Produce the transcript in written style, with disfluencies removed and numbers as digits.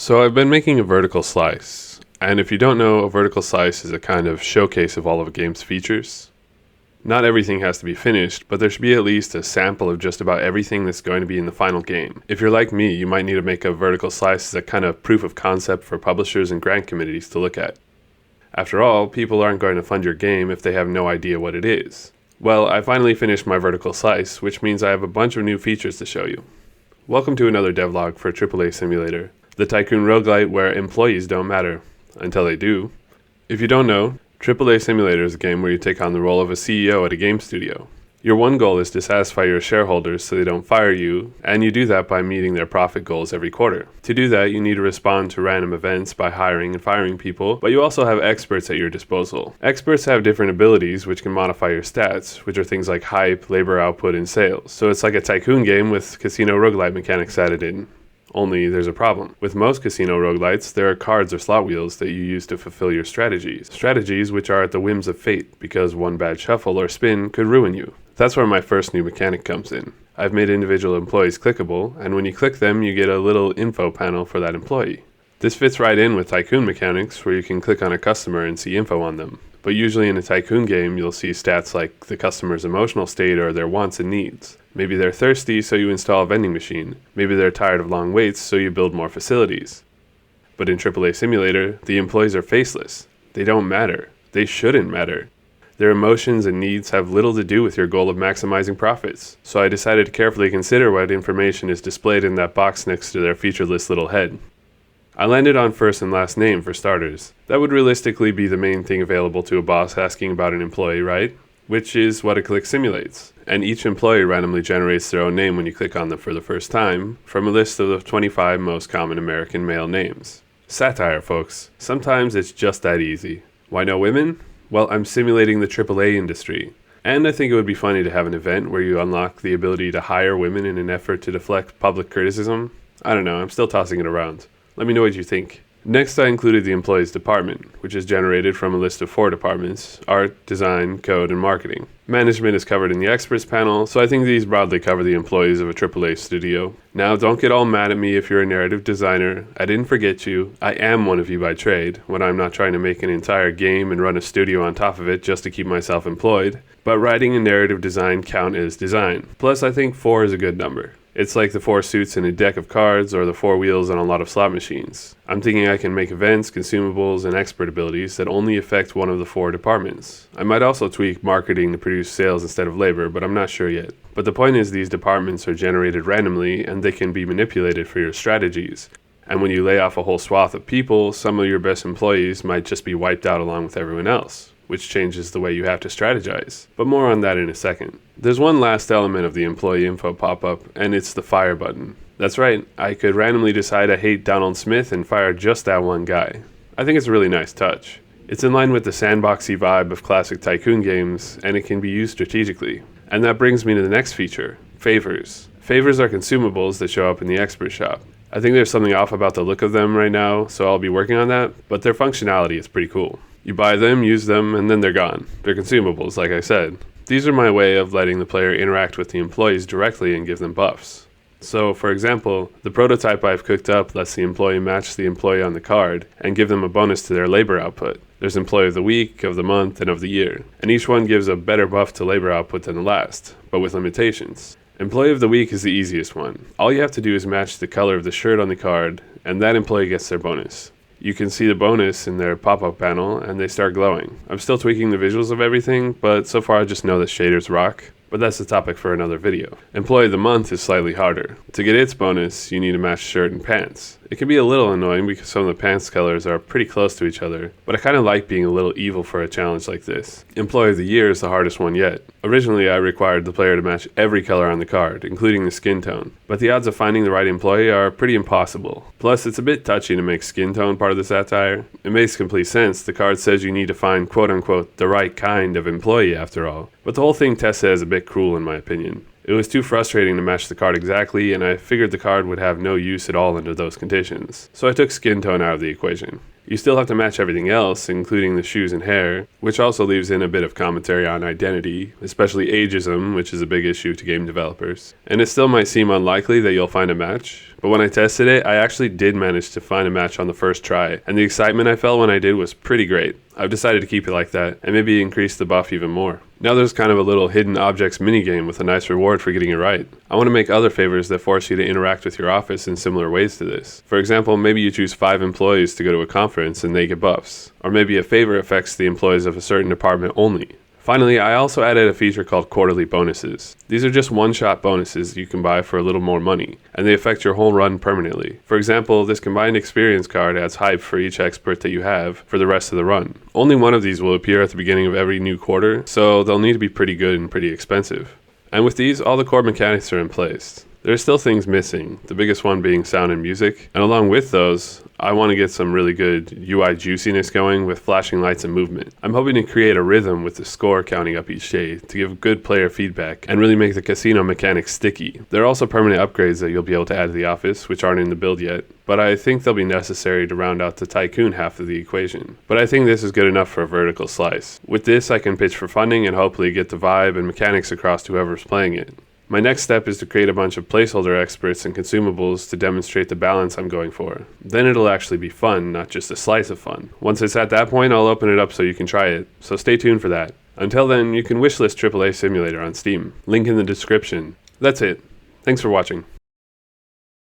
So I've been making a vertical slice, and if you don't know, a vertical slice is a kind of showcase of all of a game's features. Not everything has to be finished, but there should be at least a sample of just about everything that's going to be in the final game. If you're like me, you might need to make a vertical slice as a kind of proof of concept for publishers and grant committees to look at. After all, people aren't going to fund your game if they have no idea what it is. Well, I finally finished my vertical slice, which means I have a bunch of new features to show you. Welcome to another devlog for AAA Simulator, the Tycoon roguelite where employees don't matter, until they do. If you don't know, AAA Simulator is a game where you take on the role of a CEO at a game studio. Your one goal is to satisfy your shareholders so they don't fire you, and you do that by meeting their profit goals every quarter. To do that, you need to respond to random events by hiring and firing people, but you also have experts at your disposal. Experts have different abilities which can modify your stats, which are things like hype, labor output, and sales. So it's like a Tycoon game with casino roguelite mechanics added in. Only there's a problem. With most casino roguelites, there are cards or slot wheels that you use to fulfill your strategies. Strategies which are at the whims of fate, because one bad shuffle or spin could ruin you. That's where my first new mechanic comes in. I've made individual employees clickable, and when you click them, you get a little info panel for that employee. This fits right in with Tycoon mechanics, where you can click on a customer and see info on them. But usually in a Tycoon game, you'll see stats like the customer's emotional state or their wants and needs. Maybe they're thirsty, so you install a vending machine. Maybe they're tired of long waits, so you build more facilities. But in AAA Simulator, the employees are faceless. They don't matter. They shouldn't matter. Their emotions and needs have little to do with your goal of maximizing profits. So I decided to carefully consider what information is displayed in that box next to their featureless little head. I landed on first and last name for starters. That would realistically be the main thing available to a boss asking about an employee, right? Which is what a click simulates. And each employee randomly generates their own name when you click on them for the first time, from a list of the 25 most common American male names. Satire, folks. Sometimes it's just that easy. Why no women? Well, I'm simulating the AAA industry. And I think it would be funny to have an event where you unlock the ability to hire women in an effort to deflect public criticism. I don't know, I'm still tossing it around. Let me know what you think. Next, I included the employees department, which is generated from a list of 4 departments: art, design, code, and marketing. Management is covered in the experts panel, so I think these broadly cover the employees of a AAA studio. Now, don't get all mad at me if you're a narrative designer. I didn't forget you. I am one of you by trade, when I'm not trying to make an entire game and run a studio on top of it just to keep myself employed. But writing and narrative design count as design. Plus, I think 4 is a good number. It's like the 4 suits in a deck of cards or the 4 wheels on a lot of slot machines. I'm thinking I can make events, consumables, and expert abilities that only affect one of the 4 departments. I might also tweak marketing to produce sales instead of labor, but I'm not sure yet. But the point is these departments are generated randomly and they can be manipulated for your strategies. And when you lay off a whole swath of people, some of your best employees might just be wiped out along with everyone else, which changes the way you have to strategize. But more on that in a second. There's one last element of the employee info pop-up, and it's the fire button. That's right, I could randomly decide I hate Donald Smith and fire just that one guy. I think it's a really nice touch. It's in line with the sandboxy vibe of classic Tycoon games, and it can be used strategically. And that brings me to the next feature, favors. Favors are consumables that show up in the expert shop. I think there's something off about the look of them right now, so I'll be working on that, but their functionality is pretty cool. You buy them, use them, and then they're gone. They're consumables, like I said. These are my way of letting the player interact with the employees directly and give them buffs. So, for example, the prototype I've cooked up lets the employee match the employee on the card and give them a bonus to their labor output. There's Employee of the Week, of the Month, and of the Year, and each one gives a better buff to labor output than the last, but with limitations. Employee of the Week is the easiest one. All you have to do is match the color of the shirt on the card, and that employee gets their bonus. You can see the bonus in their pop-up panel, and they start glowing. I'm still tweaking the visuals of everything, but so far I just know that shaders rock. But that's the topic for another video. Employee of the Month is slightly harder. To get its bonus, you need to match shirt and pants. It can be a little annoying because some of the pants colors are pretty close to each other, but I kind of like being a little evil for a challenge like this. Employee of the Year is the hardest one yet. Originally, I required the player to match every color on the card, including the skin tone, but the odds of finding the right employee are pretty impossible. Plus, it's a bit touchy to make skin tone part of the satire. It makes complete sense. The card says you need to find quote-unquote the right kind of employee after all, but the whole thing tested as a bit cruel in my opinion. It was too frustrating to match the card exactly, and I figured the card would have no use at all under those conditions, so I took skin tone out of the equation. You still have to match everything else, including the shoes and hair, which also leaves in a bit of commentary on identity, especially ageism, which is a big issue to game developers. And it still might seem unlikely that you'll find a match, but when I tested it, I actually did manage to find a match on the first try, and the excitement I felt when I did was pretty great. I've decided to keep it like that, and maybe increase the buff even more. Now there's kind of a little hidden objects minigame with a nice reward for getting it right. I want to make other favors that force you to interact with your office in similar ways to this. For example, maybe you choose 5 employees to go to a conference and they get buffs. Or maybe a favor affects the employees of a certain department only. Finally, I also added a feature called quarterly bonuses. These are just one-shot bonuses you can buy for a little more money, and they affect your whole run permanently. For example, this combined experience card adds hype for each expert that you have for the rest of the run. Only one of these will appear at the beginning of every new quarter, so they'll need to be pretty good and pretty expensive. And with these, all the core mechanics are in place. There are still things missing, the biggest one being sound and music, and along with those, I want to get some really good UI juiciness going with flashing lights and movement. I'm hoping to create a rhythm with the score counting up each day to give good player feedback and really make the casino mechanics sticky. There are also permanent upgrades that you'll be able to add to the office, which aren't in the build yet, but I think they'll be necessary to round out the Tycoon half of the equation. But I think this is good enough for a vertical slice. With this, I can pitch for funding and hopefully get the vibe and mechanics across to whoever's playing it. My next step is to create a bunch of placeholder experts and consumables to demonstrate the balance I'm going for. Then it'll actually be fun, not just a slice of fun. Once it's at that point, I'll open it up so you can try it, so stay tuned for that. Until then, you can wishlist AAA Simulator on Steam. Link in the description. That's it. Thanks for watching.